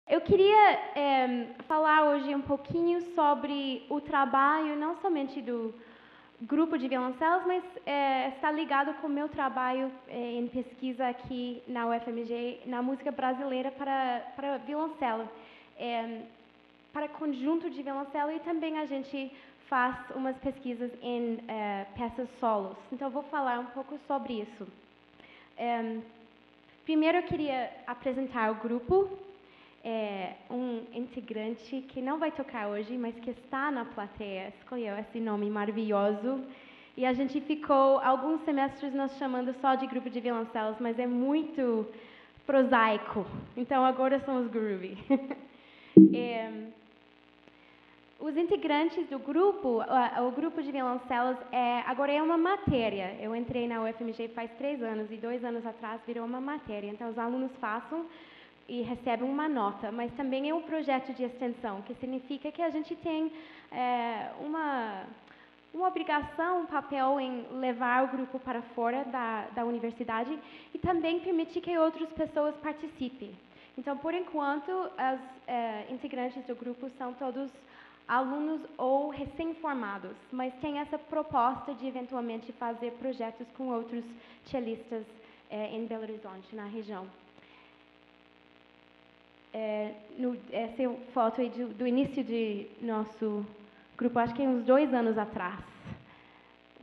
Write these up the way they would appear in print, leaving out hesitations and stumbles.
Eu queria falar hoje um pouquinho sobre o trabalho, não somente do grupo de violoncelos, mas está ligado com o meu trabalho em pesquisa aqui na UFMG, na música brasileira para violoncelo, para conjunto de violoncelo, e também a gente faz umas pesquisas em peças solos. Então, eu vou falar um pouco sobre isso. Primeiro, eu queria apresentar o grupo. Um integrante que não vai tocar hoje, mas que está na plateia, escolheu esse nome maravilhoso. E a gente ficou alguns semestres nos chamando só de grupo de violoncelos, mas é muito prosaico. Então agora somos groovy. Os integrantes do grupo, o grupo de violoncelos, agora é uma matéria. Eu entrei na UFMG faz 3 anos e 2 anos atrás virou uma matéria. Então os alunos passam e recebem uma nota, mas também é um projeto de extensão, que significa que a gente tem uma obrigação, um papel em levar o grupo para fora da universidade e também permitir que outras pessoas participem. Então, por enquanto, os integrantes do grupo são todos alunos ou recém-formados, mas tem essa proposta de eventualmente fazer projetos com outros cellistas em Belo Horizonte, na região. Essa é a foto aí do início de nosso grupo, acho que uns 2 anos atrás,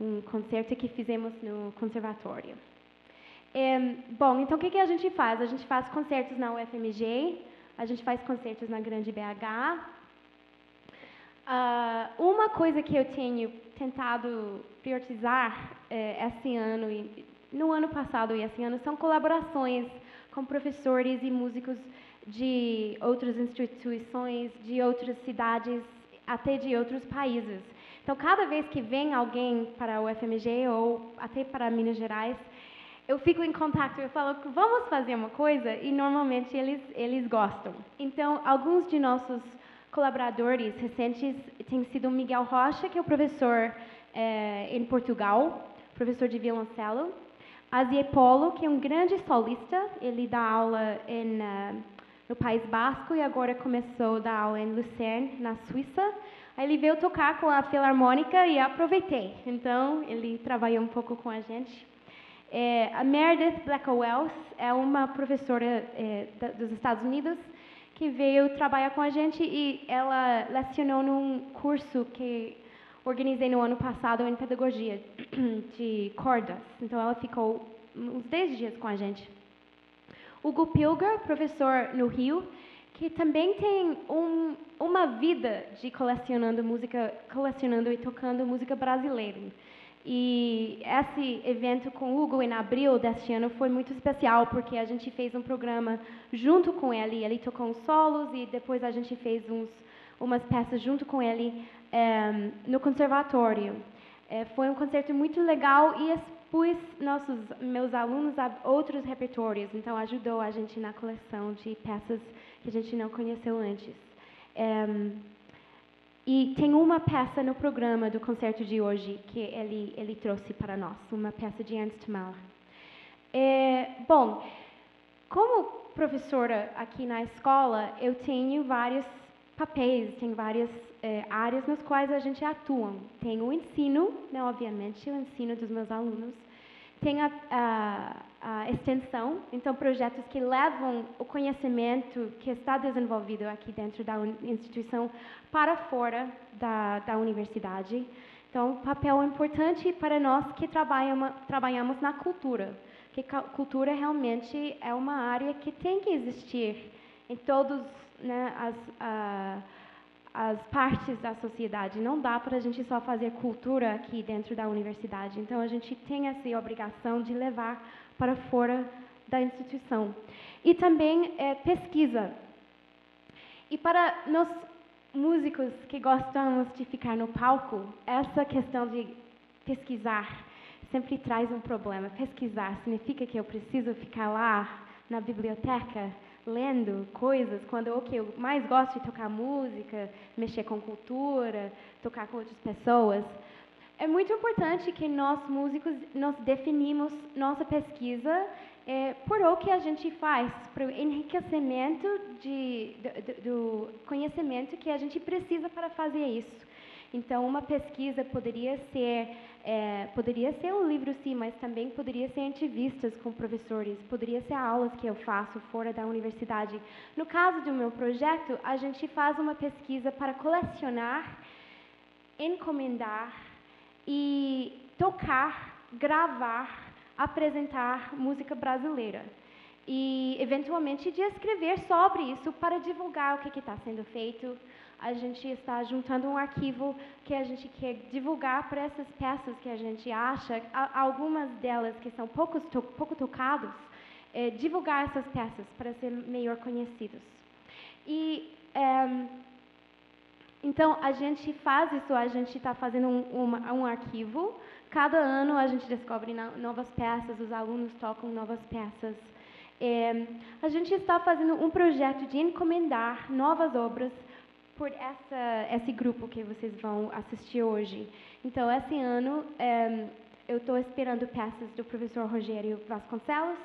um concerto que fizemos no conservatório. Bom, então o que a gente faz? A gente faz concertos na UFMG, a gente faz concertos na Grande BH. Uma coisa que eu tenho tentado priorizar esse ano, e no ano passado e esse ano, são colaborações com professores e músicos de outras instituições, de outras cidades, até de outros países. Então, cada vez que vem alguém para a UFMG ou até para Minas Gerais, eu fico em contato, eu falo, vamos fazer uma coisa? E normalmente eles gostam. Então, alguns de nossos colaboradores recentes têm sido Miguel Rocha, que é o professor em Portugal, professor de violoncelo. Azie Polo, que é um grande solista, ele dá aula no País Basco e agora começou a dar aula em Lucerne, na Suíça. Aí ele veio tocar com a Filarmônica e aproveitei. Então, ele trabalhou um pouco com a gente. A Meredith Blackwell é uma professora dos Estados Unidos que veio trabalhar com a gente e ela lecionou num curso que organizei no ano passado em pedagogia de cordas. Então, ela ficou uns 10 dias com a gente. Hugo Pilger, professor no Rio, que também tem uma vida de colecionando e tocando música brasileira. E esse evento com o Hugo em abril deste ano foi muito especial, porque a gente fez um programa junto com ele. Ele tocou uns solos e depois a gente fez umas peças junto com ele no conservatório. Foi um concerto muito legal e expus meus alunos a outros repertórios, então ajudou a gente na coleção de peças que a gente não conheceu antes. E tem uma peça no programa do concerto de hoje que ele trouxe para nós, uma peça de Ernst Mahler. Bom, como professora aqui na escola, eu tenho vários papéis, tem várias áreas nas quais a gente atua. Tem o ensino, né, obviamente, o ensino dos meus alunos. Tem a extensão, então projetos que levam o conhecimento que está desenvolvido aqui dentro da instituição para fora da universidade. Então, um papel importante para nós que trabalhamos na cultura, que cultura realmente é uma área que tem que existir em todos, né, as partes da sociedade. Não dá para a gente só fazer cultura aqui dentro da universidade. Então, a gente tem essa obrigação de levar para fora da instituição. E também pesquisa. E para nós músicos que gostamos de ficar no palco, essa questão de pesquisar sempre traz um problema. Pesquisar significa que eu preciso ficar lá na biblioteca lendo coisas, quando o que eu mais gosto de tocar música, mexer com cultura, tocar com outras pessoas. É muito importante que nós músicos nós definimos nossa pesquisa por o que a gente faz, para o enriquecimento do conhecimento que a gente precisa para fazer isso. Então, uma pesquisa poderia ser um livro, sim, mas também poderia ser entrevistas com professores, poderia ser aulas que eu faço fora da universidade. No caso do meu projeto, a gente faz uma pesquisa para colecionar, encomendar e tocar, gravar, apresentar música brasileira. E, eventualmente, de escrever sobre isso para divulgar o que está sendo feito. A gente está juntando um arquivo que a gente quer divulgar para essas peças que a gente acha, algumas delas que são pouco tocadas, divulgar essas peças para ser melhor conhecidos. E, então, a gente faz isso, a gente está fazendo um arquivo. Cada ano a gente descobre novas peças, os alunos tocam novas peças. A gente está fazendo um projeto de encomendar novas obras por esse grupo que vocês vão assistir hoje. Então, esse ano, eu estou esperando peças do professor Rogério Vasconcelos,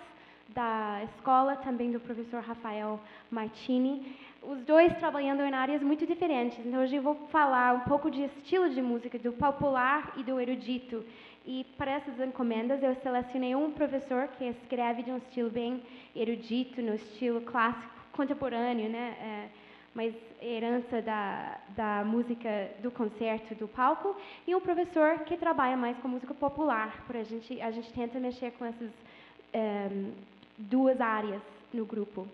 da escola, também do professor Rafael Martini, os dois trabalhando em áreas muito diferentes. Então, hoje eu vou falar um pouco de estilo de música, do popular e do erudito. E para essas encomendas, eu selecionei um professor que escreve de um estilo bem erudito, no estilo clássico, contemporâneo, né? Mas herança da música do concerto, do palco, e um professor que trabalha mais com música popular. A gente tenta mexer com essas duas áreas no grupo.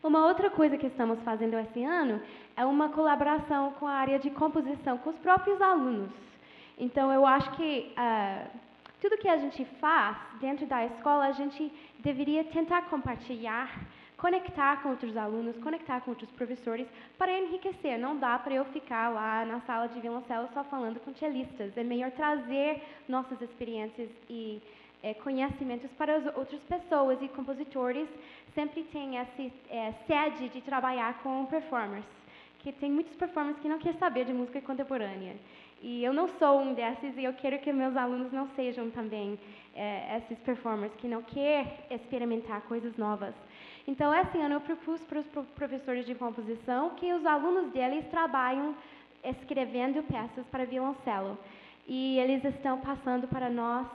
Uma outra coisa que estamos fazendo esse ano é uma colaboração com a área de composição, com os próprios alunos. Então, eu acho que tudo que a gente faz dentro da escola, a gente deveria tentar compartilhar, conectar com outros alunos, conectar com outros professores, para enriquecer. Não dá para eu ficar lá na sala de violoncelo só falando com cellistas. É melhor trazer nossas experiências e conhecimentos para as outras pessoas, e compositores sempre têm essa sede de trabalhar com performers, que tem muitos performers que não querem saber de música contemporânea. E eu não sou um desses, e eu quero que meus alunos não sejam também esses performers que não querem experimentar coisas novas. Então, esse ano eu propus para os professores de composição que os alunos deles trabalham escrevendo peças para violoncelo. E eles estão passando para nós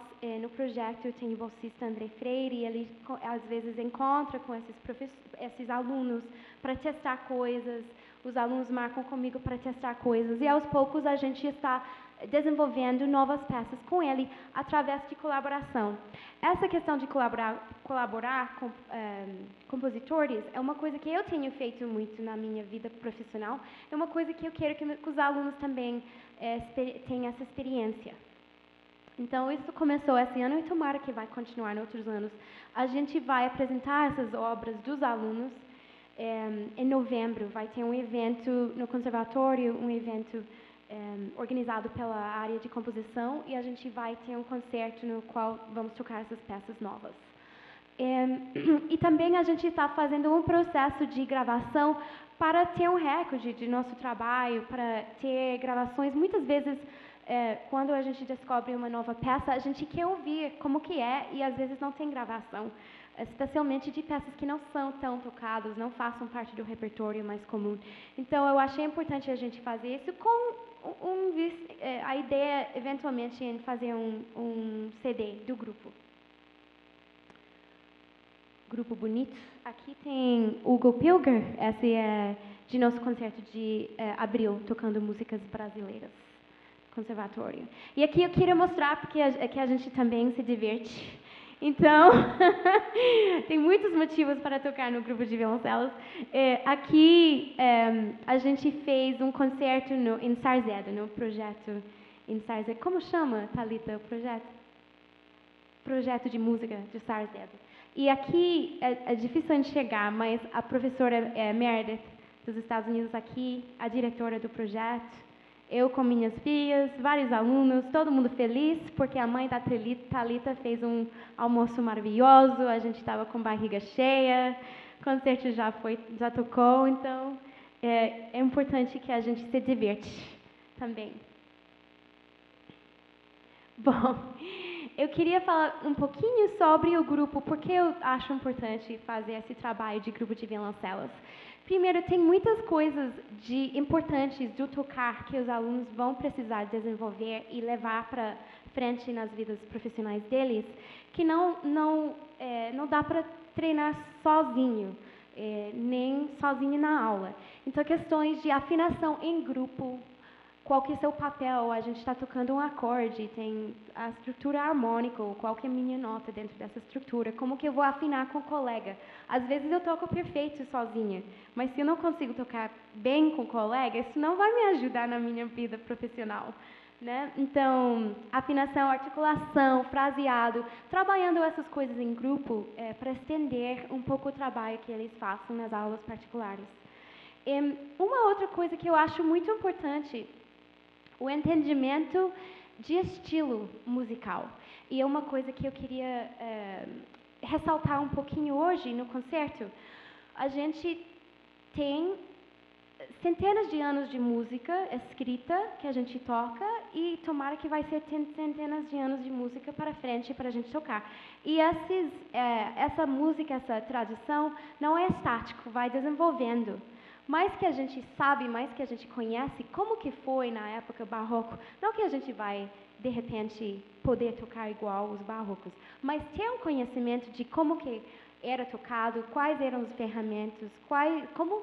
no projeto. Tem o bolsista André Freire, e ele às vezes encontra com esses alunos para testar coisas. Os alunos marcam comigo para testar coisas, e aos poucos a gente está desenvolvendo novas peças com ele através de colaboração. Essa questão de colaborar com compositores é uma coisa que eu tenho feito muito na minha vida profissional, é uma coisa que eu quero que os alunos também tenham essa experiência. Então, isso começou esse ano e tomara que vai continuar em outros anos. A gente vai apresentar essas obras dos alunos. Em novembro vai ter um evento no conservatório, um evento organizado pela área de composição, e a gente vai ter um concerto no qual vamos tocar essas peças novas. E também a gente está fazendo um processo de gravação para ter um recorde de nosso trabalho, para ter gravações. Muitas vezes, quando a gente descobre uma nova peça, a gente quer ouvir como que é, e às vezes não tem gravação, especialmente de peças que não são tão tocadas, não façam parte do repertório mais comum. Então, eu achei importante a gente fazer isso com a ideia, eventualmente, em fazer um CD do grupo. Grupo bonito. Aqui tem Hugo Pilger, esse é de nosso concerto de abril, tocando músicas brasileiras, conservatório. E aqui eu queria mostrar porque que a gente também se diverte. Então, tem muitos motivos para tocar no grupo de violoncelos. Aqui, a gente fez um concerto em Sarzedo, no projeto em Sarzedo. Como chama, Thalita, o projeto? Projeto de música de Sarzedo. E aqui, é difícil de chegar, mas a professora Meredith, dos Estados Unidos aqui, a diretora do projeto, eu com minhas filhas, vários alunos, todo mundo feliz, porque a mãe da Thalita fez um almoço maravilhoso, a gente estava com barriga cheia, o concerto já tocou, então é importante que a gente se diverte também. Bom, eu queria falar um pouquinho sobre o grupo, porque eu acho importante fazer esse trabalho de grupo de violoncelos. Primeiro, tem muitas coisas importantes do tocar que os alunos vão precisar desenvolver e levar para frente nas vidas profissionais deles, que não dá para treinar sozinho, nem sozinho na aula. Então, questões de afinação em grupo, qual que é seu papel, a gente está tocando um acorde, tem a estrutura harmônica, qual que é a minha nota dentro dessa estrutura, como que eu vou afinar com o colega. Às vezes eu toco perfeito sozinha, mas se eu não consigo tocar bem com o colega, isso não vai me ajudar na minha vida profissional, né? Então, afinação, articulação, fraseado, trabalhando essas coisas em grupo para estender um pouco o trabalho que eles façam nas aulas particulares. Uma outra coisa que eu acho muito importante, o entendimento de estilo musical. E é uma coisa que eu queria ressaltar um pouquinho hoje no concerto. A gente tem centenas de anos de música escrita que a gente toca e tomara que vai ser centenas de anos de música para frente para a gente tocar. E essa música, essa tradição não é estático, vai desenvolvendo. Mais que a gente sabe, mais que a gente conhece como que foi na época barroco, não que a gente vai, de repente, poder tocar igual os barrocos, mas ter um conhecimento de como que era tocado, quais eram as ferramentas, como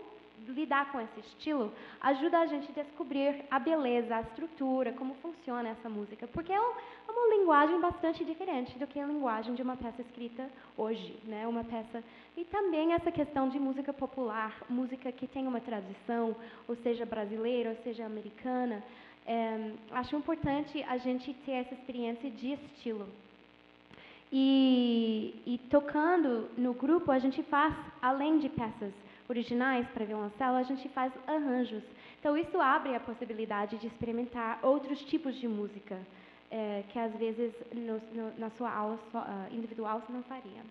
lidar com esse estilo, ajuda a gente a descobrir a beleza, a estrutura, como funciona essa música, porque é uma linguagem bastante diferente do que a linguagem de uma peça escrita hoje, né? Uma peça e também essa questão de música popular, música que tem uma tradição, ou seja brasileira, ou seja americana. Acho importante a gente ter essa experiência de estilo. E tocando no grupo, a gente faz, além de peças originais para violoncelo, a gente faz arranjos. Então, isso abre a possibilidade de experimentar outros tipos de música, que às vezes na sua aula individual você não faria.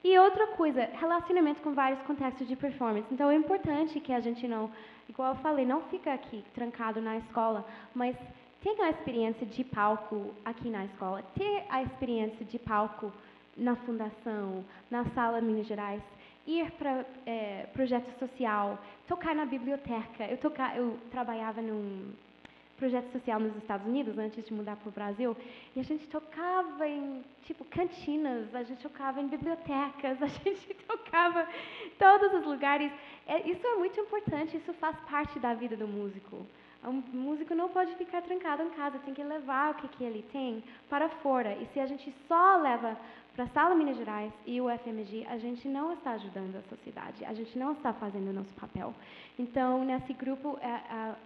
E outra coisa, relacionamento com vários contextos de performance. Então, é importante que a gente não, igual eu falei, não fica aqui trancado na escola, mas tenha a experiência de palco aqui na escola, ter a experiência de palco na fundação, na sala Minas Gerais, ir para projeto social, tocar na biblioteca. Eu trabalhava num projeto social nos Estados Unidos, antes de mudar para o Brasil, e a gente tocava em, cantinas, a gente tocava em bibliotecas, a gente tocava em todos os lugares. Isso é muito importante, isso faz parte da vida do músico. O músico não pode ficar trancado em casa, tem que levar o que ele tem para fora. E se a gente só leva para a Sala Minas Gerais e o FMG, a gente não está ajudando a sociedade, a gente não está fazendo o nosso papel. Então, nesse grupo,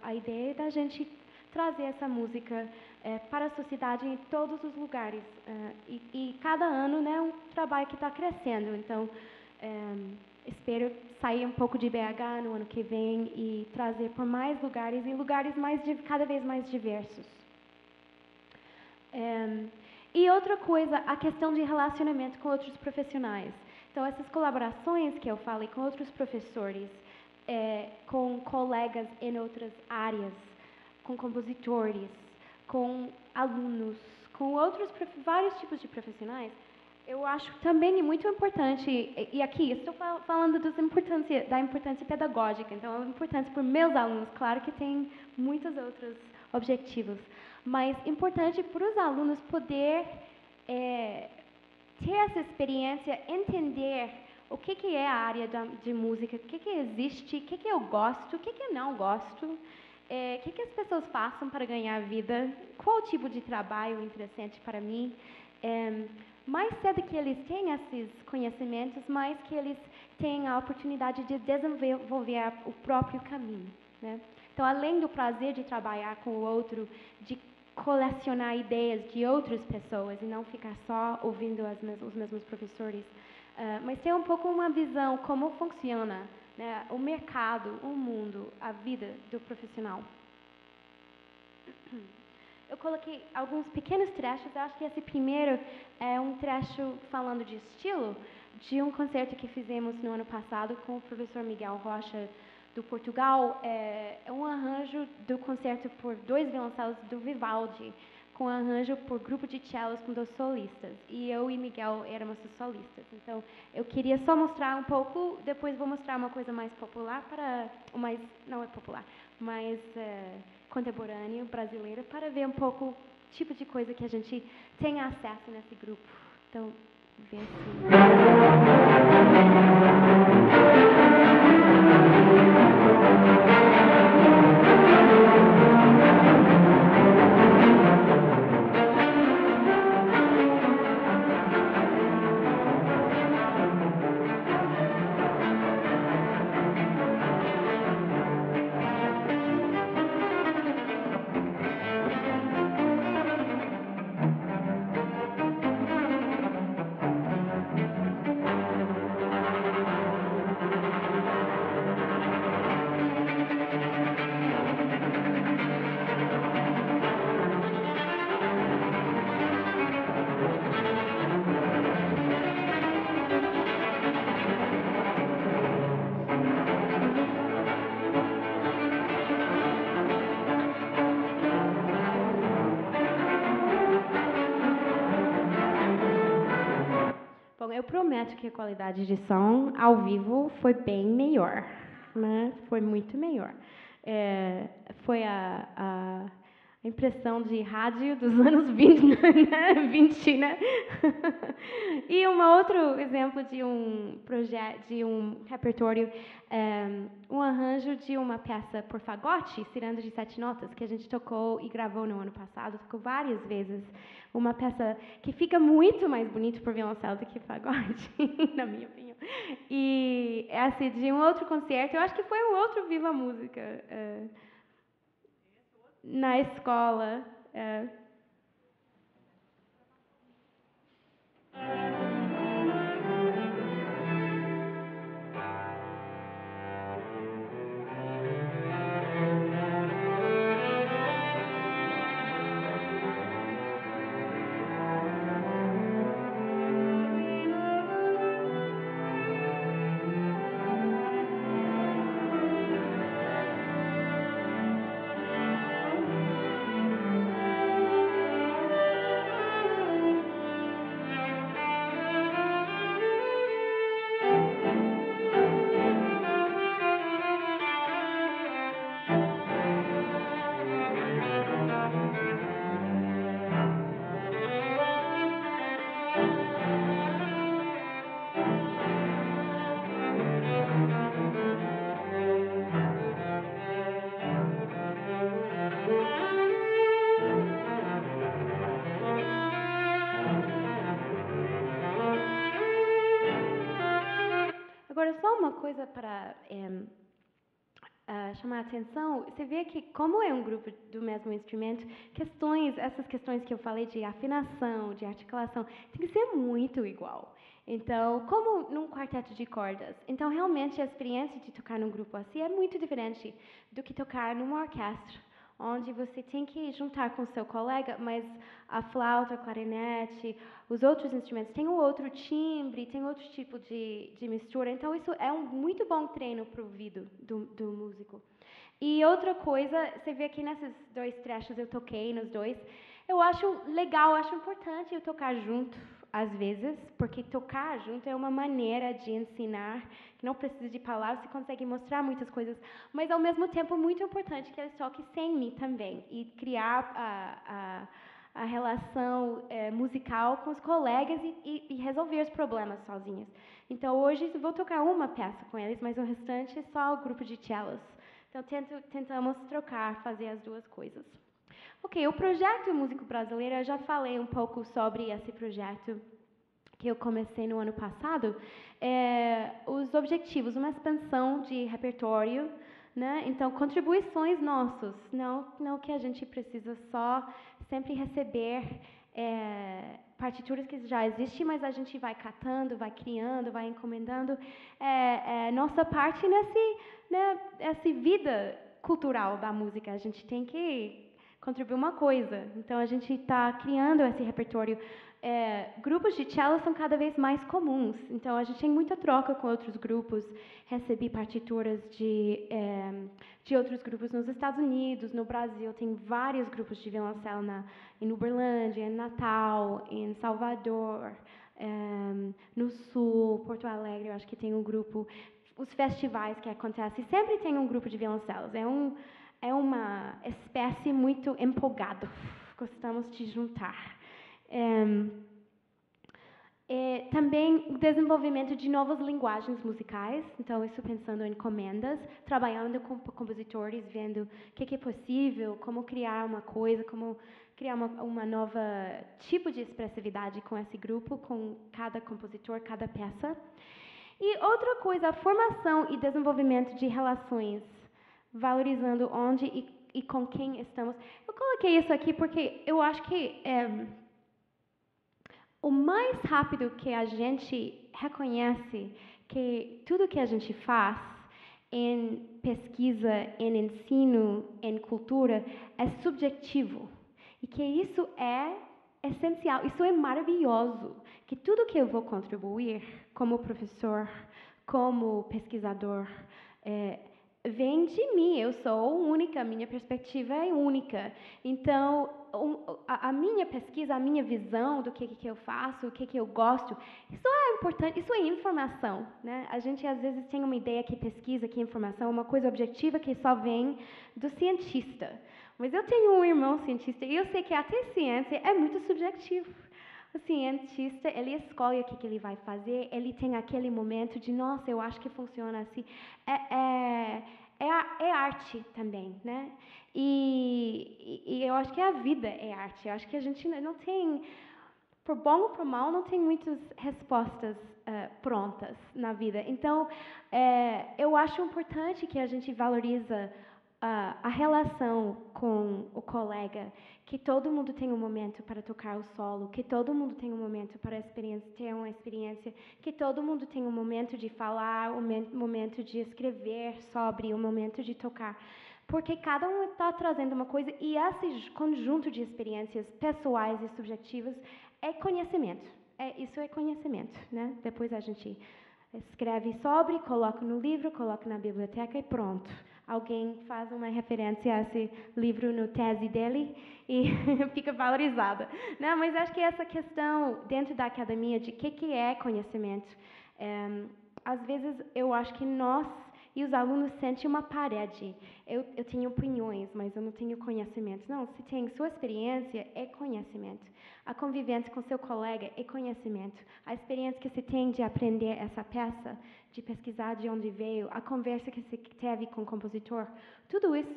a ideia é da gente trazer essa música para a sociedade em todos os lugares. E cada ano, né, um trabalho que está crescendo. Então, espero sair um pouco de BH no ano que vem e trazer por mais lugares, e lugares cada vez mais diversos. E outra coisa, a questão de relacionamento com outros profissionais. Então, essas colaborações que eu falei com outros professores, com colegas em outras áreas, com compositores, com alunos, com vários tipos de profissionais, eu acho também muito importante, e aqui estou falando da importância pedagógica, então é importante para meus alunos, claro que tem muitos outros objetivos, mas importante para os alunos poder ter essa experiência, entender o que é a área de música, o que existe, o que eu gosto, o que eu não gosto, o que as pessoas façam para ganhar vida, qual tipo de trabalho é interessante para mim. Mais cedo que eles têm esses conhecimentos, mais que eles têm a oportunidade de desenvolver o próprio caminho, né? Então, além do prazer de trabalhar com o outro, de colecionar ideias de outras pessoas e não ficar só ouvindo os mesmos professores, mas ter um pouco uma visão como funciona, né, o mercado, o mundo, a vida do profissional. Eu coloquei alguns pequenos trechos, eu acho que esse primeiro é um trecho falando de estilo, de um concerto que fizemos no ano passado com o professor Miguel Rocha, do Portugal. É um arranjo do concerto por 2 violoncelos do Vivaldi, com arranjo por grupo de cellos com 2 solistas. E eu e Miguel éramos os solistas. Então, eu queria só mostrar um pouco, depois vou mostrar uma coisa mais popular mais, não é popular, mais contemporâneo, brasileira, para ver um pouco o tipo de coisa que a gente tem acesso nesse grupo. Então, vê assim. Bom, eu prometo que a qualidade de som ao vivo foi bem melhor, né? Foi muito melhor. Foi a impressão de rádio dos anos 20, né? 20, né? E outro exemplo de um projeto, de um repertório, um arranjo de uma peça por fagote, Ciranda de 7 notas, que a gente tocou e gravou no ano passado, tocou várias vezes. Uma peça que fica muito mais bonita por violoncelo do que fagote, na minha opinião. E essa de um outro concerto, eu acho que foi um outro Viva Música, na escola. Agora, só uma coisa para chamar a atenção. Você vê que, como é um grupo do mesmo instrumento, essas questões que eu falei de afinação, de articulação, tem que ser muito igual. Então, como num quarteto de cordas. Então, realmente, a experiência de tocar num grupo assim é muito diferente do que tocar numa orquestra, onde você tem que juntar com o seu colega, mas a flauta, a clarinete, os outros instrumentos têm um outro timbre, tem outro tipo de mistura. Então, isso é um muito bom treino para o ouvido do músico. E outra coisa, você vê aqui nesses 2 trechos, eu toquei nos 2, eu acho legal, acho importante eu tocar junto, às vezes, porque tocar junto é uma maneira de ensinar, que não precisa de palavras, você consegue mostrar muitas coisas, mas, ao mesmo tempo, é muito importante que eles toquem sem mim também, e criar a relação musical com os colegas e resolver os problemas sozinhos. Então, hoje, eu vou tocar uma peça com eles, mas o restante é só o grupo de cellos. Então, tentamos trocar, fazer as 2 coisas. Ok, o projeto Músico Brasileiro, eu já falei um pouco sobre esse projeto que eu comecei no ano passado. Os objetivos, uma expansão de repertório, né? Então, contribuições nossas, não que a gente precisa só sempre receber partituras que já existem, mas a gente vai catando, vai criando, vai encomendando nossa parte nessa vida cultural da música. A gente tem que contribuir uma coisa. Então, a gente está criando esse repertório Grupos de cello são cada vez mais comuns, então a gente tem muita troca com outros grupos. Recebi partituras de outros grupos nos Estados Unidos, no Brasil, tem vários grupos de violoncelo em Uberlândia, em Natal, em Salvador, no Sul, Porto Alegre, eu acho que tem um grupo. Os festivais que acontecem, sempre tem um grupo de violoncelos. É uma espécie muito empolgada. Gostamos de juntar. Também o desenvolvimento de novas linguagens musicais. Então, isso pensando em encomendas, trabalhando com compositores, vendo o que é possível, como criar uma coisa, como criar uma nova tipo de expressividade com esse grupo, com cada compositor, cada peça. E outra coisa, a formação e desenvolvimento de relações, valorizando onde e com quem estamos. Eu coloquei isso aqui porque eu acho que o mais rápido que a gente reconhece que tudo que a gente faz em pesquisa, em ensino, em cultura, é subjetivo. E que isso é essencial, isso é maravilhoso. Que tudo que eu vou contribuir como professor, como pesquisador, vem de mim. Eu sou única, a minha perspectiva é única. Então, a minha pesquisa, a minha visão do que eu faço, o que eu gosto, isso é importante, isso é informação, né? A gente às vezes tem uma ideia que pesquisa, que informação, uma coisa objetiva que só vem do cientista. Mas eu tenho um irmão cientista e eu sei que até ciência é muito subjetivo. O cientista, ele escolhe o que ele vai fazer, ele tem aquele momento de, nossa, eu acho que funciona assim. É arte também, né? E eu acho que a vida é arte. Eu acho que a gente não tem, por bom ou por mal, não tem muitas respostas prontas na vida. Então, eu acho importante que a gente valoriza a relação com o colega, que todo mundo tem um momento para tocar o solo, que todo mundo tem um momento para ter uma experiência, que todo mundo tem um momento de falar, um momento de escrever sobre, um momento de tocar. Porque cada um está trazendo uma coisa e esse conjunto de experiências pessoais e subjetivas é conhecimento. Isso é conhecimento, né? Depois a gente escreve sobre, coloca no livro, coloca na biblioteca e pronto. Alguém faz uma referência a esse livro no tese dele e fica valorizada. Não, mas acho que essa questão dentro da academia de o que é conhecimento, às vezes eu acho que nós e os alunos sentem uma parede. Eu tenho opiniões, mas eu não tenho conhecimento. Não, se tem sua experiência, é conhecimento. A convivência com seu colega é conhecimento. A experiência que se tem de aprender essa peça, de pesquisar de onde veio, a conversa que se teve com o compositor, tudo isso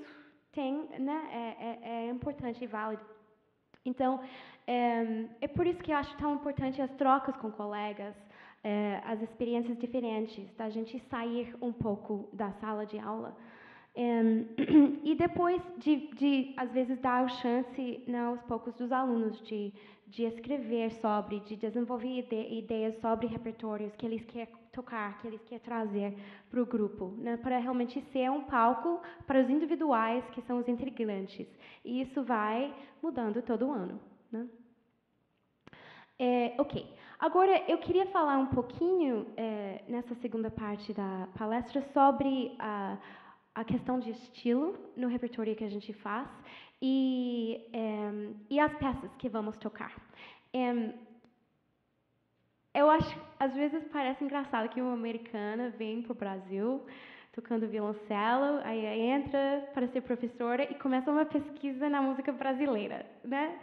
tem, né, é importante e válido. Então, é por isso que eu acho tão importante as trocas com colegas, as experiências diferentes, da gente sair um pouco da sala de aula. E depois de às vezes, dar a chance, né, aos poucos, dos alunos de escrever sobre, de desenvolver ideias sobre repertórios que eles querem tocar, que eles querem trazer para o grupo, né, para realmente ser um palco para os individuais, que são os integrantes. E isso vai mudando todo ano, né? Ok. Agora, eu queria falar um pouquinho, nessa segunda parte da palestra, sobre a questão de estilo no repertório que a gente faz e as peças que vamos tocar. Eu acho, às vezes parece engraçado que uma americana vem para o Brasil tocando violoncelo, aí entra para ser professora e começa uma pesquisa na música brasileira, né?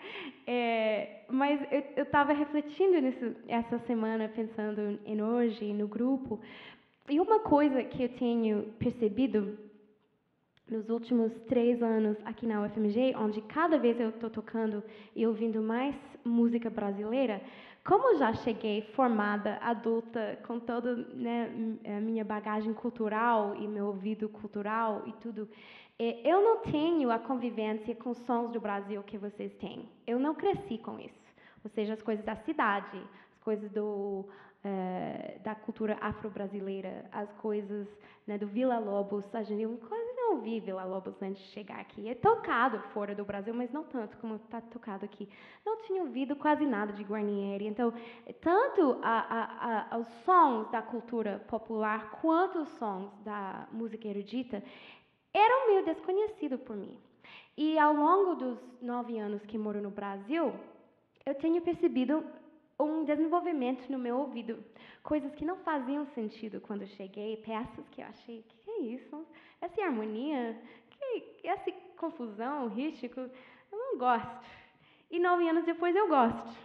Mas eu estava refletindo nisso essa semana, pensando em hoje, no grupo, e uma coisa que eu tenho percebido nos últimos 3 anos aqui na UFMG, onde cada vez eu estou tocando e ouvindo mais música brasileira, como já cheguei formada, adulta, com toda, né, a minha bagagem cultural e meu ouvido cultural e tudo, eu não tenho a convivência com os sons do Brasil que vocês têm. Eu não cresci com isso. Ou seja, as coisas da cidade, as coisas da cultura afro-brasileira, as coisas, né, do Villa Lobos, a gente, coisa não ouvi Villa Lobos antes de chegar aqui. É tocado fora do Brasil, mas não tanto como está tocado aqui. Não tinha ouvido quase nada de Guarnieri. Então, tanto os sons da cultura popular quanto os sons da música erudita eram meio desconhecidos por mim. E ao longo dos 9 anos que moro no Brasil, eu tenho percebido um desenvolvimento no meu ouvido. Coisas que não faziam sentido quando eu cheguei, peças que eu achei, que é isso? Essa harmonia, essa confusão, rístico, eu não gosto. E 9 anos depois eu gosto,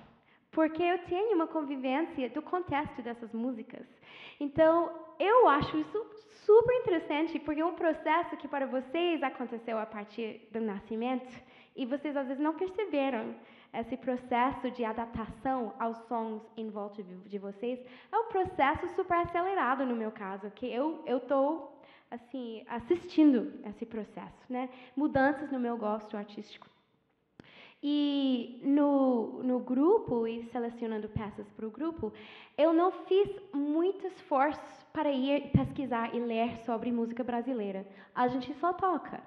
porque eu tenho uma convivência do contexto dessas músicas. Então, eu acho isso super interessante, porque é um processo que para vocês aconteceu a partir do nascimento, e vocês às vezes não perceberam. Esse processo de adaptação aos sons em volta de vocês é um processo super acelerado no meu caso, que eu estou assim assistindo esse processo, né? Mudanças no meu gosto artístico. E no grupo, e selecionando peças para o grupo, eu não fiz muito esforço para ir pesquisar e ler sobre música brasileira. A gente só toca.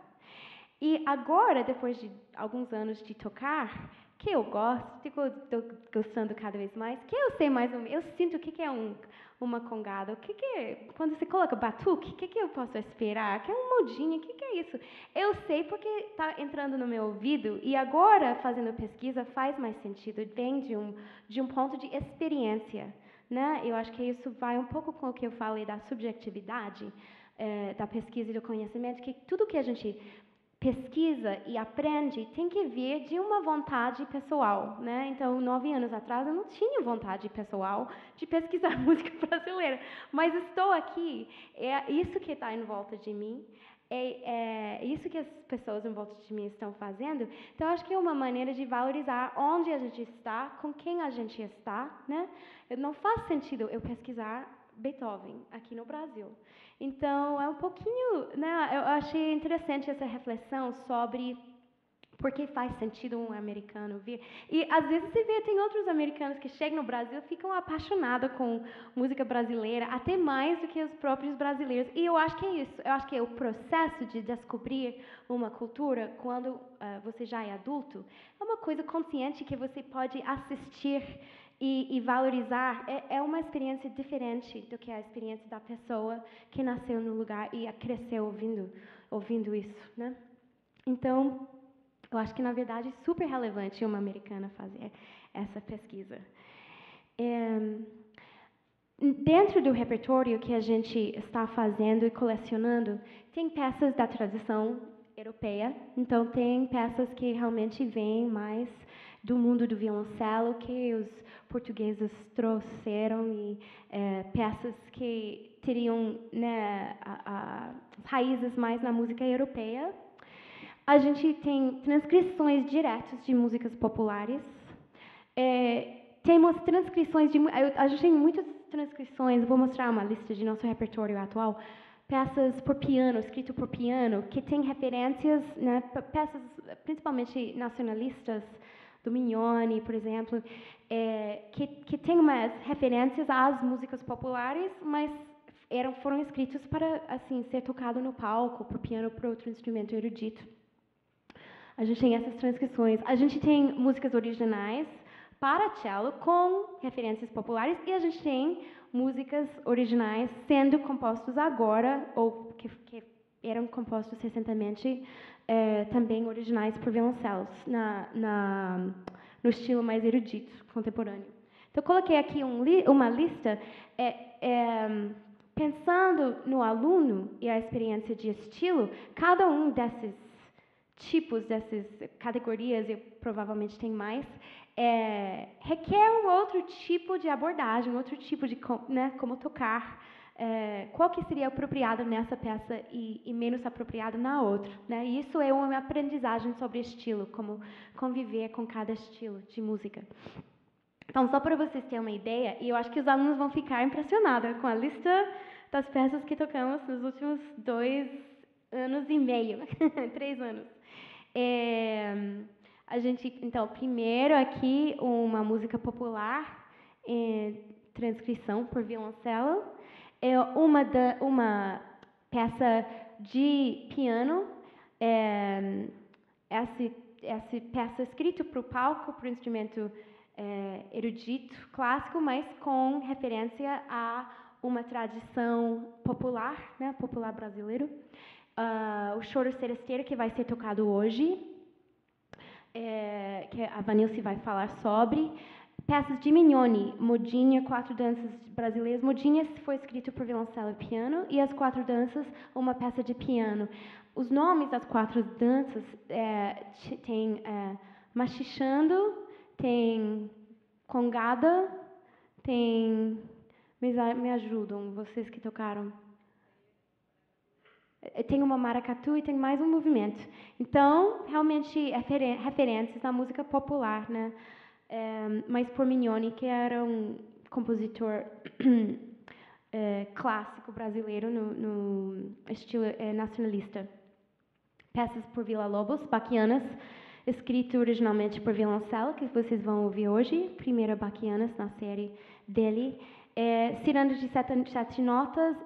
E agora, depois de alguns anos de tocar, que eu gosto, estou gostando cada vez mais, que eu sei mais ou menos, eu sinto o que é uma congada, o que é, quando você coloca batuque, o que eu posso esperar, que é um modinho, o que é isso? Eu sei porque está entrando no meu ouvido, e agora, fazendo pesquisa, faz mais sentido, vem de um ponto de experiência, né? Eu acho que isso vai um pouco com o que eu falei da subjetividade, da pesquisa e do conhecimento, que tudo que a gente pesquisa e aprende tem que vir de uma vontade pessoal, né? Então, 9 anos atrás, eu não tinha vontade pessoal de pesquisar música brasileira, mas estou aqui, é isso que está em volta de mim, é isso que as pessoas em volta de mim estão fazendo. Então, acho que é uma maneira de valorizar onde a gente está, com quem a gente está, né? Não faz sentido eu pesquisar Beethoven aqui no Brasil. Então, é um pouquinho, né, eu achei interessante essa reflexão sobre por que faz sentido um americano vir. E, às vezes, você vê, tem outros americanos que chegam no Brasil e ficam apaixonados com música brasileira, até mais do que os próprios brasileiros. E eu acho que é isso. Eu acho que é o processo de descobrir uma cultura, quando você já é adulto, é uma coisa consciente que você pode assistir e valorizar. É uma experiência diferente do que a experiência da pessoa que nasceu no lugar e cresceu ouvindo isso, né? Então, eu acho que, na verdade, é super relevante uma americana fazer essa pesquisa. Dentro do repertório que a gente está fazendo e colecionando, tem peças da tradição europeia. Então, tem peças que realmente vêm mais do mundo do violoncelo, que os portugueses trouxeram, e peças que teriam, né, raízes mais na música europeia. A gente tem transcrições diretas de músicas populares. Temos transcrições a gente tem muitas transcrições, vou mostrar uma lista de nosso repertório atual. Peças por piano, escrito por piano, que tem referências, né, peças principalmente nacionalistas, do Mignone, por exemplo, que tem umas referências às músicas populares, mas foram escritos para, assim, ser tocado no palco, por piano, por outro instrumento erudito. A gente tem essas transcrições. A gente tem músicas originais para cello com referências populares, e a gente tem músicas originais sendo compostos agora, ou que eram compostos recentemente, também originais por violoncelos, no estilo mais erudito, contemporâneo. Então, eu coloquei aqui uma lista, pensando no aluno e a experiência de estilo. Cada um desses tipos, dessas categorias, e provavelmente tem mais, requer um outro tipo de abordagem, um outro tipo de, né, como tocar, qual que seria apropriado nessa peça e menos apropriado na outra, né? E isso é uma aprendizagem sobre estilo, como conviver com cada estilo de música. Então, só para vocês terem uma ideia, e eu acho que os alunos vão ficar impressionados com a lista das peças que tocamos nos últimos 2 anos e meio, 3 anos. A gente, então, primeiro aqui, uma música popular, transcrição por violoncelo, uma peça de piano. Essa peça escrita para o palco, para o instrumento erudito, clássico, mas com referência a uma tradição popular, né, popular brasileiro. O Choro Seresteiro, que vai ser tocado hoje, que a Vanilce vai falar sobre. Peças de Mignoni, Modinha, Quatro Danças Brasileiras. Modinha foi escrito por violoncelo e piano, e as Quatro Danças, uma peça de piano. Os nomes das quatro danças tem Machichando, tem Congada, tem... Me ajudam, vocês que tocaram. Tem uma maracatu e tem mais um movimento. Então, realmente, referências na música popular, né? Mas por Mignoni, que era um compositor clássico brasileiro no estilo nacionalista. Peças por Villa-Lobos, Baquianas, escrito originalmente por violoncelo, que vocês vão ouvir hoje, primeira Baquianas na série dele. Ciranda de sete notas,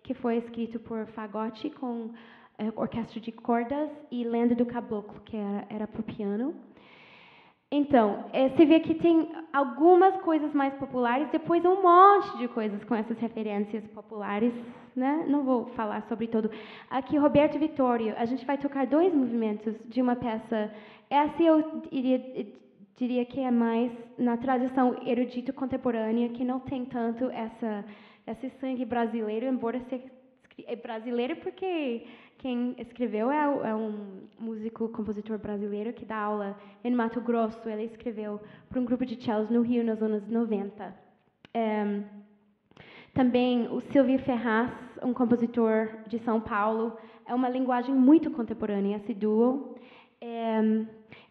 que foi escrito por fagote com orquestra de cordas, e Lenda do Caboclo, que era para o piano. Então, você vê que tem algumas coisas mais populares, depois um monte de coisas com essas referências populares, né? Não vou falar sobre tudo. Aqui, Roberto Vittorio, a gente vai tocar 2 movimentos de uma peça. Essa eu diria que é mais na tradição erudito contemporânea, que não tem tanto esse sangue brasileiro, embora seja brasileiro porque quem escreveu é um músico, compositor brasileiro que dá aula em Mato Grosso. Ele escreveu para um grupo de cellos no Rio nos anos 90. Também o Silvio Ferraz, um compositor de São Paulo. É uma linguagem muito contemporânea, esse duo.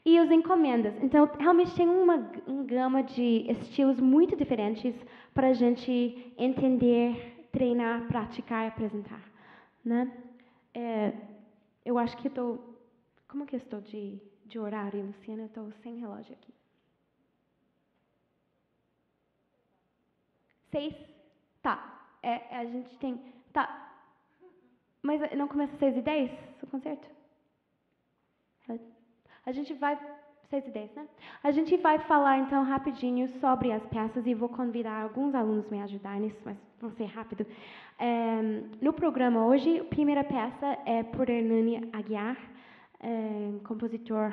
E os encomendas. Então, realmente tem uma gama de estilos muito diferentes para a gente entender, treinar, praticar e apresentar, né? Eu acho que estou... Como que eu estou de horário, Luciana? Eu estou sem relógio aqui. 6? Tá. A gente tem... Tá. Mas não começa 6h10 o concerto? A gente vai... 6h10, né? A gente vai falar, então, rapidinho sobre as peças e vou convidar alguns alunos a me ajudar nisso, mas vão ser rápido. No programa hoje, a primeira peça é por Hernani Aguiar, compositor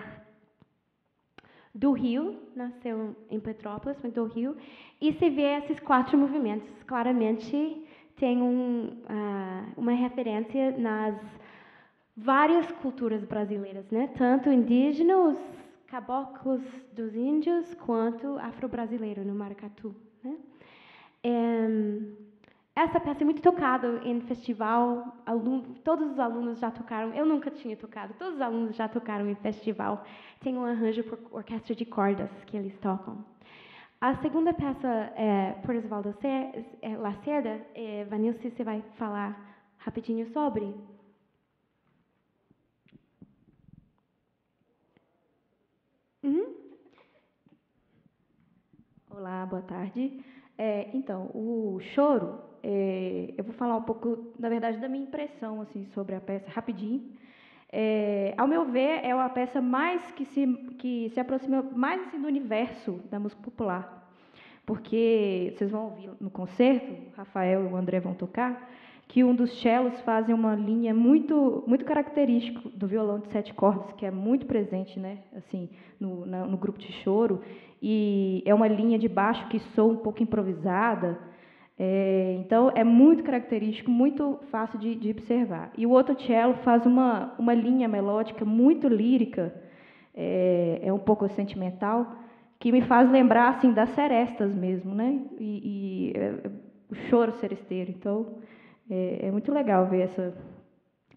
do Rio, nasceu em Petrópolis, mas do Rio, e se vê esses 4 movimentos. Claramente tem uma referência nas várias culturas brasileiras, né? Tanto indígenas, caboclos dos índios, quanto afro-brasileiro, no maracatu, né? Essa peça é muito tocada em festival, todos os alunos já tocaram, eu nunca tinha tocado, todos os alunos já tocaram em festival. Tem um arranjo por orquestra de cordas que eles tocam. A segunda peça é por Osvaldo Lacerda. Vanilce, você vai falar rapidinho sobre? Olá, boa tarde. Então, o Choro, eu vou falar um pouco, na verdade, da minha impressão assim, sobre a peça, rapidinho. Ao meu ver, é uma peça mais que se aproxima mais assim, do universo da música popular. Porque vocês vão ouvir no concerto, o Rafael e o André vão tocar, que um dos cellos fazem uma linha muito, muito característica do violão de 7 cordas, que é muito presente, né, assim, no grupo de choro, e é uma linha de baixo que soa um pouco improvisada. Então, é muito característico, muito fácil de observar. E o outro cello faz uma linha melódica muito lírica, é um pouco sentimental, que me faz lembrar assim, das serestas mesmo, né? O choro seresteiro. Então, é muito legal ver essa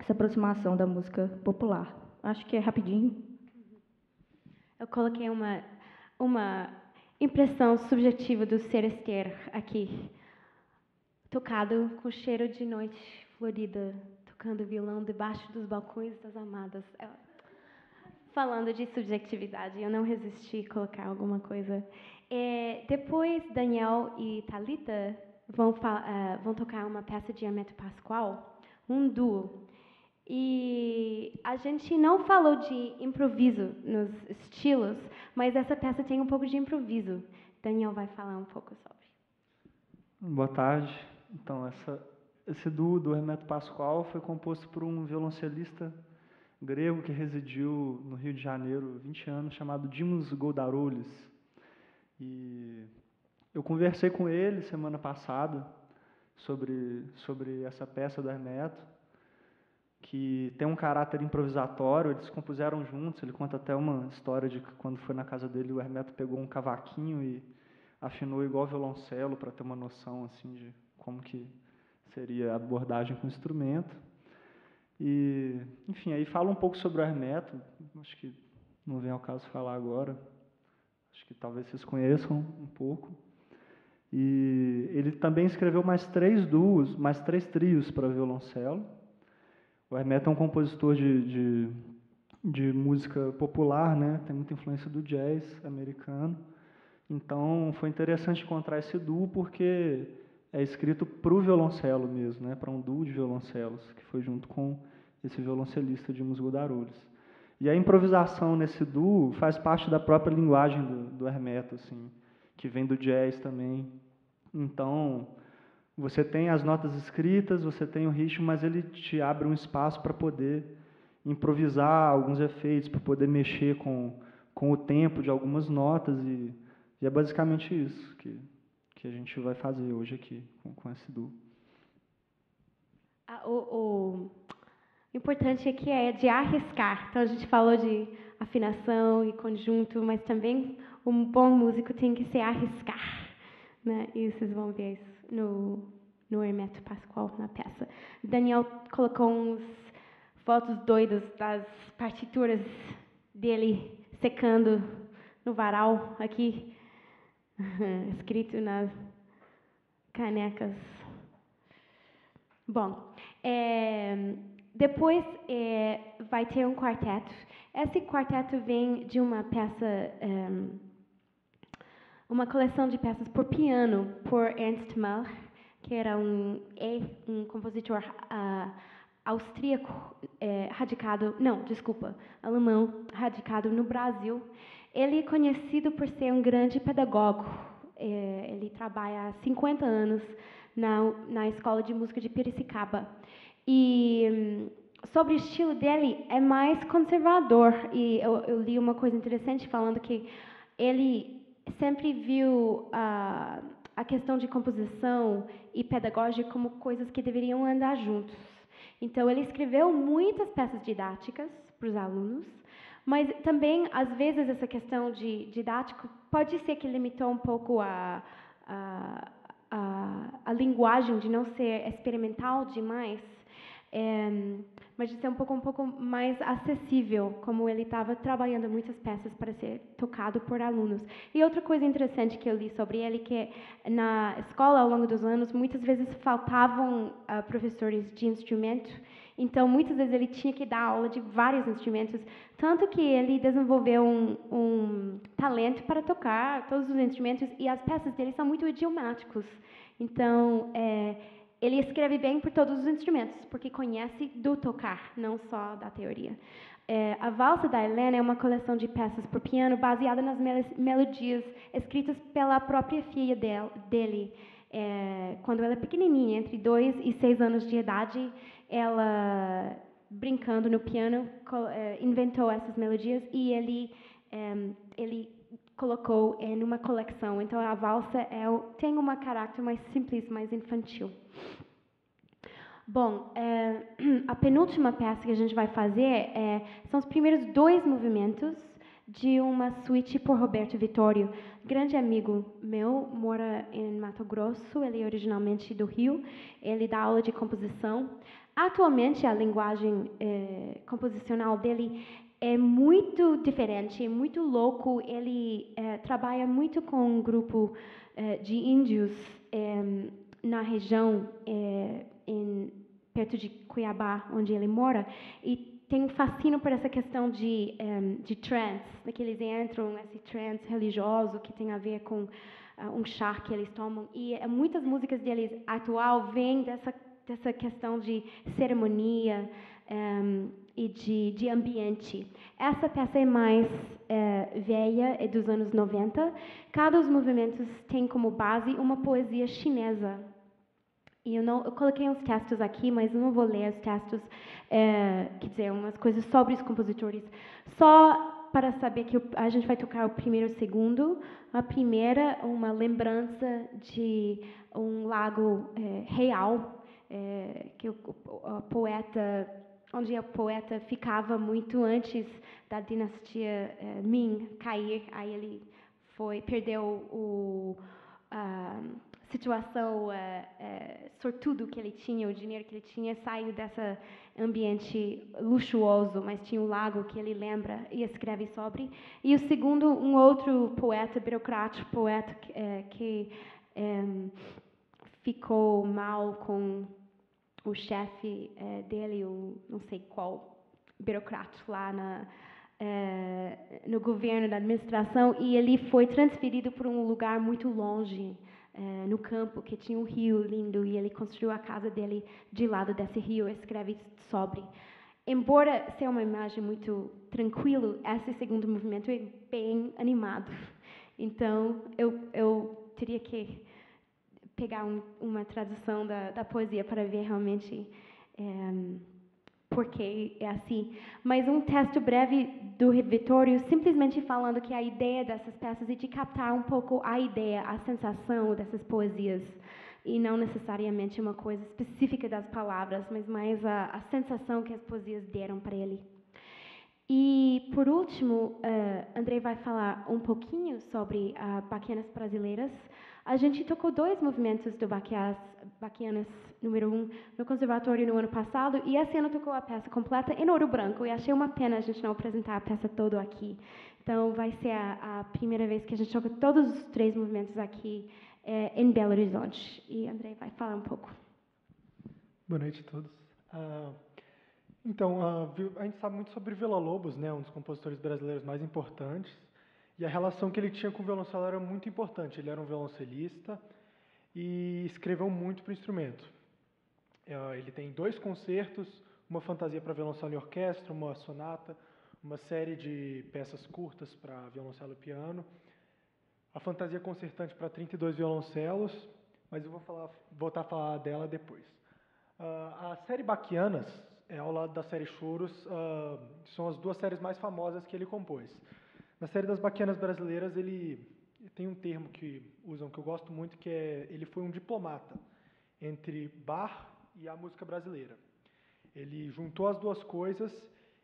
aproximação da música popular. Acho que é rapidinho. Eu coloquei uma impressão subjetiva do seresteiro aqui. Tocado com cheiro de noite florida, tocando violão debaixo dos balcões das amadas. Falando de subjetividade, eu não resisti a colocar alguma coisa. Depois, Daniel e Thalita vão tocar uma peça de Hermeto Pascoal, um duo. E a gente não falou de improviso nos estilos, mas essa peça tem um pouco de improviso. Daniel vai falar um pouco sobre. Boa tarde. Então, esse duo do Hermeto Pascoal foi composto por um violoncelista grego que residiu no Rio de Janeiro 20 anos, chamado Dimos Goldaroulis. E eu conversei com ele semana passada sobre essa peça do Hermeto, que tem um caráter improvisatório. Eles compuseram juntos. Ele conta até uma história de que quando foi na casa dele, o Hermeto pegou um cavaquinho e afinou igual violoncelo para ter uma noção assim de como que seria a abordagem com o instrumento. E, enfim, aí fala um pouco sobre o Hermeto. Acho que não vem ao caso falar agora. Acho que talvez vocês conheçam um pouco. E ele também escreveu mais 3 trios para violoncelo. O Hermeto é um compositor de música popular, né? Tem muita influência do jazz americano. Então, foi interessante encontrar esse duo, porque é escrito para o violoncelo mesmo, né? Para um duo de violoncelos, que foi junto com esse violoncelista Dimos Goldaroulis. E a improvisação nesse duo faz parte da própria linguagem do Hermeto, assim, que vem do jazz também. Então, você tem as notas escritas, você tem o ritmo, mas ele te abre um espaço para poder improvisar alguns efeitos, para poder mexer com o tempo de algumas notas, e é basicamente isso que a gente vai fazer hoje aqui com esse duo. O importante aqui é de arriscar. Então, a gente falou de afinação e conjunto, mas também um bom músico tem que se arriscar, né? E vocês vão ver isso no Hermeto Pascoal, na peça. Daniel colocou uns fotos doidas das partituras dele secando no varal aqui, escrito nas canecas. Bom, depois vai ter um quarteto. Esse quarteto vem de uma peça, uma coleção de peças por piano por Ernst Mahler, que era um compositor austríaco, alemão, radicado no Brasil. Ele é conhecido por ser um grande pedagogo. Ele trabalha há 50 anos na Escola de Música de Piracicaba. E sobre o estilo dele, é mais conservador. E eu li uma coisa interessante falando que ele sempre viu a questão de composição e pedagogia como coisas que deveriam andar juntos. Então, ele escreveu muitas peças didáticas para os alunos, mas também, às vezes, essa questão de didático pode ser que limitou um pouco a linguagem, de não ser experimental demais, mas de ser um pouco mais acessível, como ele estava trabalhando muitas peças para ser tocado por alunos. E outra coisa interessante que eu li sobre ele, que na escola, ao longo dos anos, muitas vezes faltavam professores de instrumento, então muitas vezes ele tinha que dar aula de vários instrumentos, tanto que ele desenvolveu um talento para tocar todos os instrumentos, e as peças dele são muito idiomáticos. Então, ele escreve bem por todos os instrumentos, porque conhece do tocar, não só da teoria. A Valsa da Helena é uma coleção de peças por piano baseada nas melodias escritas pela própria filha dele. Quando ela é pequenininha, entre 2 e 6 anos de idade, ela, brincando no piano, inventou essas melodias, e ele colocou numa coleção. Então, a valsa tem um caráter mais simples, mais infantil. Bom, a penúltima peça que a gente vai fazer são os primeiros 2 movimentos de uma suíte por Roberto Vittorio. Grande amigo meu, mora em Mato Grosso, ele é originalmente do Rio, ele dá aula de composição. Atualmente, a linguagem composicional dele é muito diferente, é muito louco. Ele trabalha muito com um grupo de índios na região, perto de Cuiabá, onde ele mora, e tem um fascínio por essa questão de trance, que eles entram nesse trance religioso que tem a ver com um chá que eles tomam. E muitas músicas deles atual vêm dessa dessa questão de cerimônia e de ambiente. Essa peça é mais velha, é dos anos 90. Cada dos movimentos tem como base uma poesia chinesa. E eu coloquei uns textos aqui, mas eu não vou ler os textos, quer dizer, umas coisas sobre os compositores. Só para saber que a gente vai tocar o primeiro e o segundo. A primeira, uma lembrança de um lago real, que o poeta, onde o poeta ficava muito antes da dinastia Ming cair. Aí ele perdeu situação sortudo que ele tinha, o dinheiro que ele tinha, saiu desse ambiente luxuoso, mas tinha um lago que ele lembra e escreve sobre. E o segundo, um outro poeta, burocrático, poeta que ficou mal com o chefe dele, o não sei qual burocrático lá no governo, na administração, e ele foi transferido para um lugar muito longe, no campo, que tinha um rio lindo, e ele construiu a casa dele de lado desse rio, escreve sobre. Embora seja uma imagem muito tranquila, esse segundo movimento é bem animado. Então, eu teria que pegar uma tradução da poesia para ver realmente porque é assim. Mas um texto breve do Vitório, simplesmente falando que a ideia dessas peças é de captar um pouco a ideia, a sensação dessas poesias, e não necessariamente uma coisa específica das palavras, mas mais a sensação que as poesias deram para ele. E, por último, Andrei vai falar um pouquinho sobre Baquianas Brasileiras. A gente tocou 2 movimentos do Baquianas número 1 no conservatório no ano passado, e esse ano tocou a peça completa em Ouro Branco, e achei uma pena a gente não apresentar a peça toda aqui. Então, vai ser a primeira vez que a gente toca todos os 3 movimentos aqui em Belo Horizonte. E Andrei vai falar um pouco. Boa noite a todos. Então, a gente sabe muito sobre Villa-Lobos, né, um dos compositores brasileiros mais importantes, e a relação que ele tinha com o violoncelo era muito importante. Ele era um violoncelista e escreveu muito para o instrumento. Ele tem 2 concertos, uma fantasia para violoncelo e orquestra, uma sonata, uma série de peças curtas para violoncelo e piano, a fantasia concertante para 32 violoncelos, mas eu vou voltar a falar dela depois. A série Baquianas, ao lado da série Choros, são as 2 séries mais famosas que ele compôs. Na série das Baquianas Brasileiras, ele tem um termo que usam, que eu gosto muito, que ele foi um diplomata entre Bach e a música brasileira. Ele juntou as 2 coisas,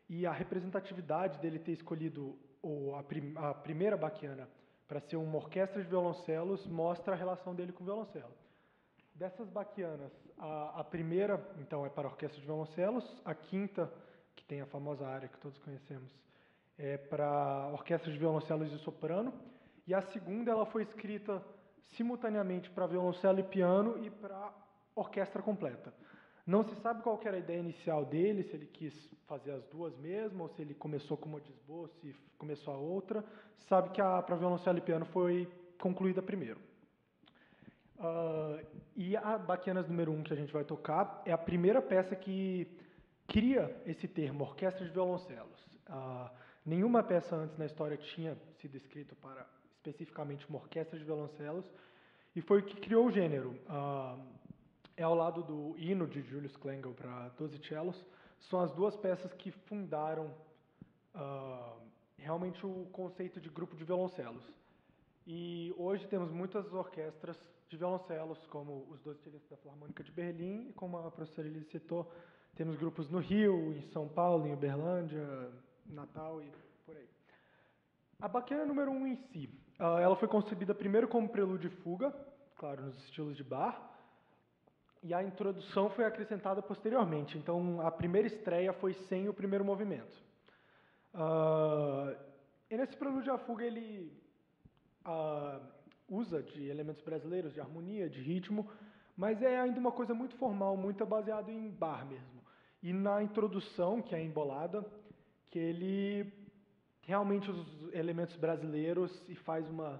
e a representatividade dele ter escolhido a primeira Baquiana para ser uma orquestra de violoncelos mostra a relação dele com o violoncelo. Dessas Baquianas, a primeira, então, é para a orquestra de violoncelos, a quinta, que tem a famosa área que todos conhecemos, é para a orquestra de violoncelos e soprano, e a segunda ela foi escrita simultaneamente para violoncelo e piano e para orquestra completa. Não se sabe qual que era a ideia inicial dele, se ele quis fazer as 2 mesmo, ou se ele começou com uma de esboço e começou a outra. Sabe que a para violoncelo e piano foi concluída primeiro. E a Baquianas número 1 que a gente vai tocar é a primeira peça que cria esse termo, orquestra de violoncelos. Nenhuma peça antes na história tinha sido escrita para especificamente uma orquestra de violoncelos, e foi o que criou o gênero. É ao lado do hino de Julius Klengel para 12 cellos, são as 2 peças que fundaram realmente o conceito de grupo de violoncelos. E hoje temos muitas orquestras de violoncelos, como os 12 cellistas da Filarmônica de Berlim, e como a professora Elise citou, temos grupos no Rio, em São Paulo, em Uberlândia, Natal e por aí. A Baquiana número 1 em si, ela foi concebida primeiro como prelúdio e fuga, claro, nos estilos de Bach, e a introdução foi acrescentada posteriormente. Então, a primeira estreia foi sem o primeiro movimento. E nesse prelúdio à fuga, ele usa de elementos brasileiros, de harmonia, de ritmo, mas é ainda uma coisa muito formal, muito baseado em Bach mesmo. E na introdução, que é embolada, que ele realmente usa os elementos brasileiros e faz uma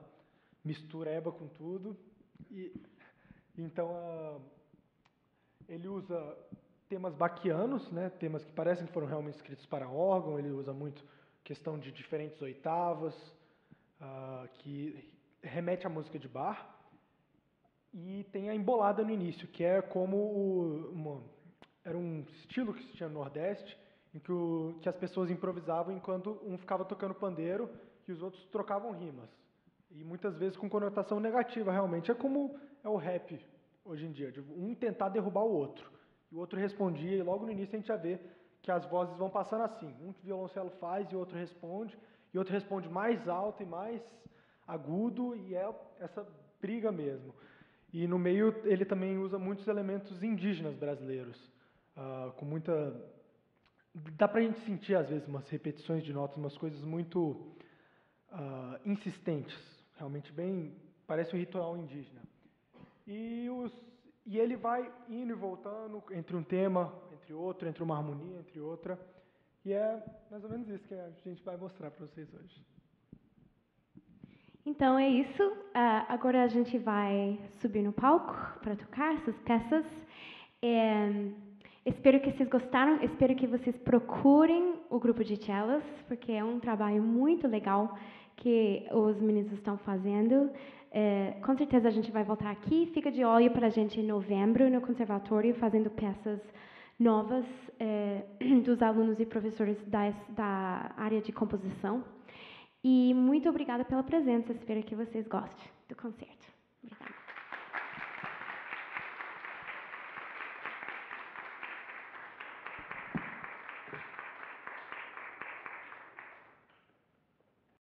mistureba com tudo. E então, Ele usa temas baquianos, né, temas que parecem que foram realmente escritos para órgão. Ele usa muito questão de diferentes oitavas, que remete à música de bar. E tem a embolada no início, que é como era um estilo que se tinha no Nordeste, em que as pessoas improvisavam enquanto um ficava tocando pandeiro e os outros trocavam rimas. E muitas vezes com conotação negativa, realmente. É como é o rap hoje em dia, de um tentar derrubar o outro. E o outro respondia, e logo no início a gente já vê que as vozes vão passando assim. Um violoncelo faz e o outro responde, e o outro responde mais alto e mais agudo, e é essa briga mesmo. E no meio ele também usa muitos elementos indígenas brasileiros, com muita... Dá pra gente sentir, às vezes, umas repetições de notas, umas coisas muito insistentes, realmente bem... Parece um ritual indígena. E ele vai indo e voltando entre um tema, entre outro, entre uma harmonia, entre outra. E é mais ou menos isso que a gente vai mostrar para vocês hoje. Então é isso. Agora a gente vai subir no palco para tocar essas peças. Espero que vocês gostaram. Espero que vocês procurem o grupo de cellos, porque é um trabalho muito legal que os meninos estão fazendo. Com certeza a gente vai voltar aqui. Fica de olho para a gente em novembro no conservatório, fazendo peças novas dos alunos e professores da área de composição. E muito obrigada pela presença. Espero que vocês gostem do concerto. Obrigada.